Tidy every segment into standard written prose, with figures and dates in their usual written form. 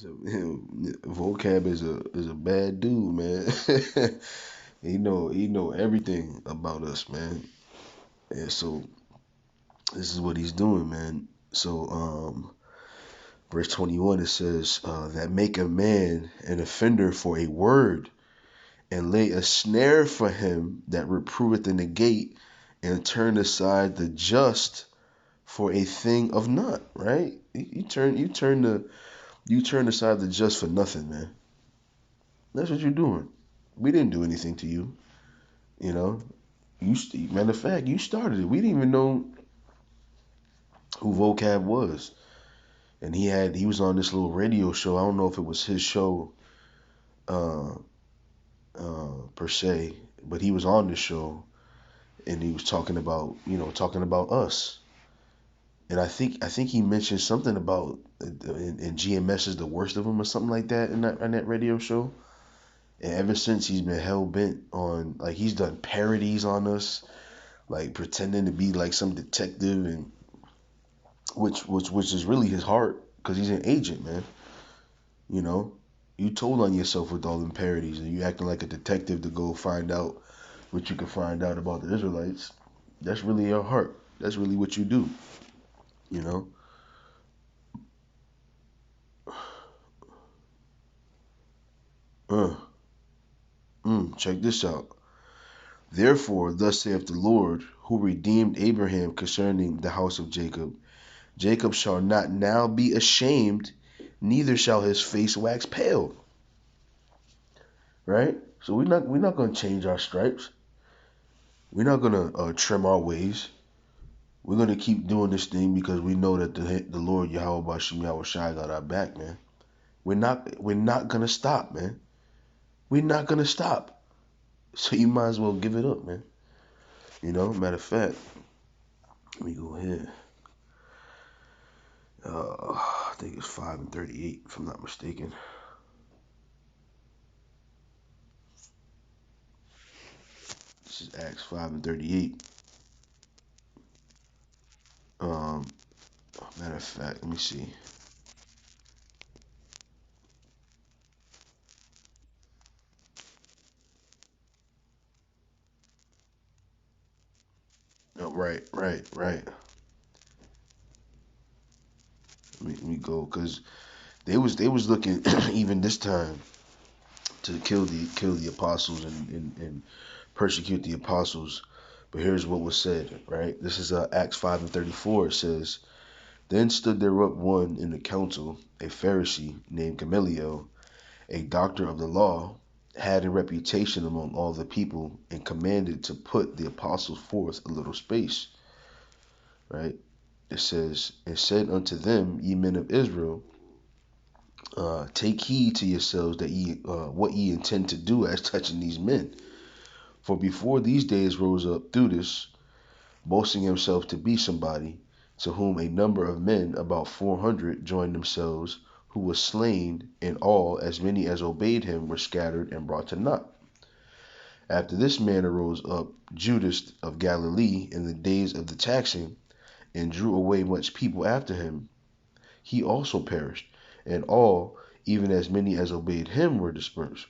Vocab is a bad dude, man. He know everything about us, man. And so this is what he's doing, man. So verse 21 it says that make a man an offender for a word and lay a snare for him that reproveth in the gate and turn aside the just for a thing of naught, right? You turn aside the just for nothing, man. That's what you're doing. We didn't do anything to you, you know. Matter of fact, you started it. We didn't even know who Vocab was, and he was on this little radio show. I don't know if it was his show, uh, per se, but he was on the show and he was talking about us. And I think he mentioned something about in GMS is the worst of them or something like that in that radio show. And ever since he's been hell bent on, like, he's done parodies on us, like pretending to be like some detective, and which is really his heart because he's an agent, man. You know, you told on yourself with all them parodies, and you acting like a detective to go find out what you can find out about the Israelites. That's really your heart. That's really what you do. You know. Uh, check this out. Therefore, thus saith the Lord, who redeemed Abraham concerning the house of Jacob. Jacob shall not now be ashamed, neither shall his face wax pale. Right? So we're not gonna change our stripes. We're not gonna trim our ways. We're gonna keep doing this thing because we know that the Lord Yahweh Bashim Yahweh Shai got our back, man. We're not gonna stop, man. We're not gonna stop. So you might as well give it up, man. Matter of fact, let me go ahead. I think it's 5:38, if I'm not mistaken. This is Acts 5:38. Um, Matter of fact, let me see. No, right, right, right. Let me go, cause they was looking even this time to kill the apostles and persecute the apostles. But here's what was said, right? This is Acts 5:34. It says, then stood there up one in the council, a Pharisee named Gamaliel, a doctor of the law, had a reputation among all the people, and commanded to put the apostles forth a little space. Right? It says, and said unto them, ye men of Israel, take heed to yourselves that ye what ye intend to do as touching these men. For before these days rose up Theudas, boasting himself to be somebody, to whom a number of men, about 400, joined themselves, who was slain, and all, as many as obeyed him, were scattered and brought to naught. After this man arose up Judas of Galilee in the days of the taxing, and drew away much people after him. He also perished, and all, even as many as obeyed him, were dispersed.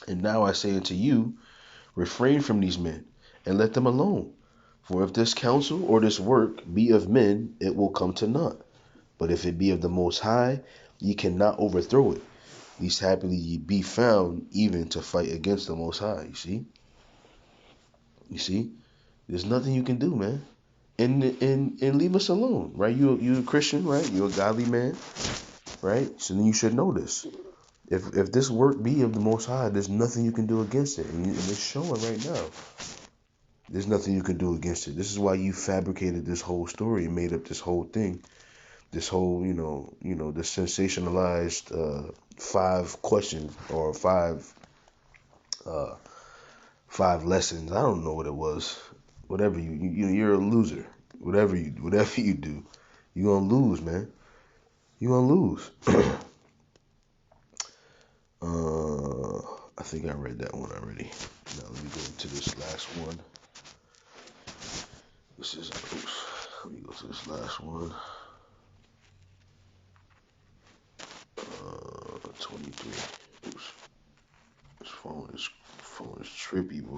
And now I say unto you, refrain from these men, and let them alone. For if this counsel or this work be of men, it will come to naught. But if it be of the Most High, ye cannot overthrow it, least happily ye be found even to fight against the Most High. You see, there's nothing you can do, man. And leave us alone, right? You a Christian, right? You're a godly man, right? So then you should know this. If this work be of the Most High, there's nothing you can do against it, and it's showing right now. There's nothing you can do against it. This is why you fabricated this whole story and made up this whole thing, this whole, this sensationalized 5 questions or uh, 5 lessons. I don't know what it was. Whatever you're a loser. Whatever you do, you're gonna lose, man. You're gonna lose. uh, I think I read that one already. Now let me go to this last one. Let me go to this last one. 23. Oops. This phone is trippy, boy.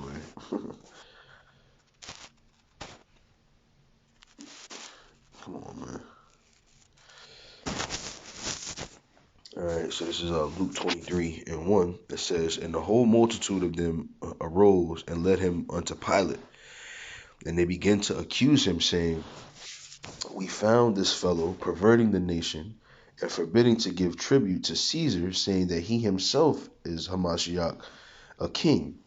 Come on, man. Alright, so this is Luke 23 and 1. It says, "And the whole multitude of them arose and led him unto Pilate. And they began to accuse him, saying, We found this fellow perverting the nation and forbidding to give tribute to Caesar, saying that he himself is Hamashiach, a king.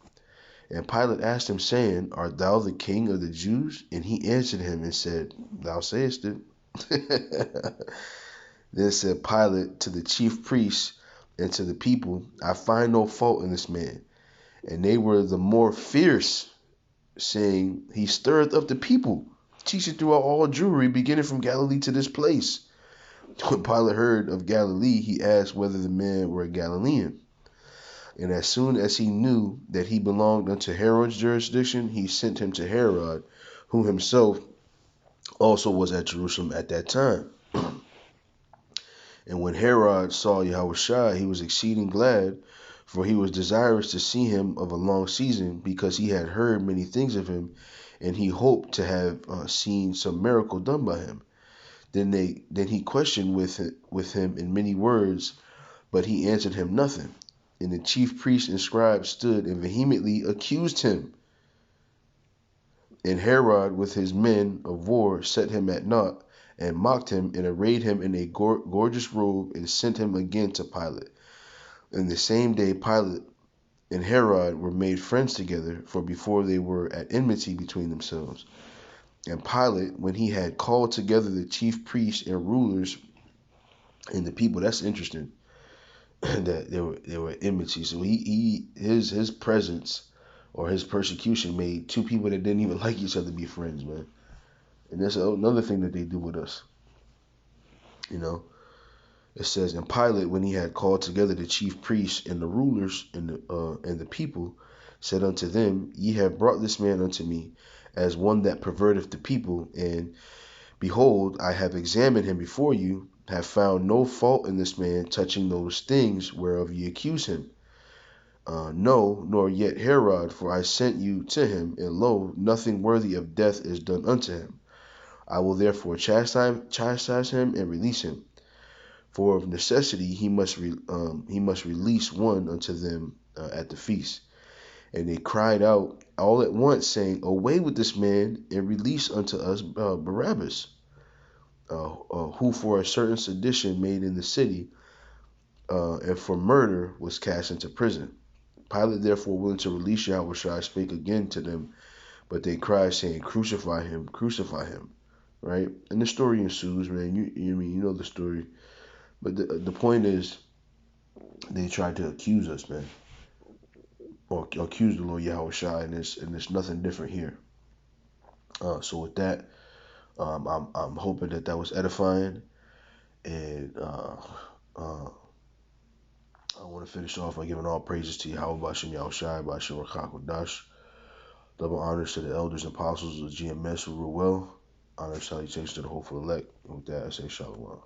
And Pilate asked him, saying, Art thou the king of the Jews? And he answered him and said, Thou sayest it. Then said Pilate to the chief priests and to the people, I find no fault in this man. And they were the more fierce, saying, He stirreth up the people, teaching throughout all Jewry, beginning from Galilee to this place. When Pilate heard of Galilee, he asked whether the man were a Galilean. And as soon as he knew that he belonged unto Herod's jurisdiction, he sent him to Herod, who himself also was at Jerusalem at that time. And when Herod saw Yahushua, he was exceeding glad, for he was desirous to see him of a long season, because he had heard many things of him, and he hoped to have seen some miracle done by him. Then he questioned with him in many words, but he answered him nothing. And the chief priests and scribes stood and vehemently accused him. And Herod with his men of war set him at naught, and mocked him, and arrayed him in a gorgeous robe, and sent him again to Pilate. And the same day Pilate and Herod were made friends together, for before they were at enmity between themselves. And Pilate, when he had called together the chief priests and rulers and the people, that's interesting, that they were at enmity. So his presence or his persecution made two people that didn't even like each other be friends, man. And that's another thing that they do with us. You know, it says, and Pilate, when he had called together the chief priests and the rulers and the people, said unto them, Ye have brought this man unto me as one that perverteth the people, and behold, I have examined him before you, have found no fault in this man touching those things whereof ye accuse him. No, nor yet Herod, for I sent you to him, and lo, nothing worthy of death is done unto him. I will therefore chastise him and release him. For of necessity he must release one unto them at the feast. And they cried out all at once, saying, Away with this man, and release unto us Barabbas, who for a certain sedition made in the city, and for murder was cast into prison. Pilate therefore, willing to release Yahushua, spake again to them, but they cried, saying, Crucify him, crucify him. Right? And the story ensues, man. You know the story. But the point is, they tried to accuse us, man, or accuse the Lord Yahushua, and there's nothing different here. So with that, I'm hoping that was edifying, and I want to finish off by giving all praises to Yahweh Bashem Yahushua, Bashem Rakakwadash. Double honors to the elders and apostles of GMS who rule well. Honor salutations to the hopeful elect. And with that, I say Shalom.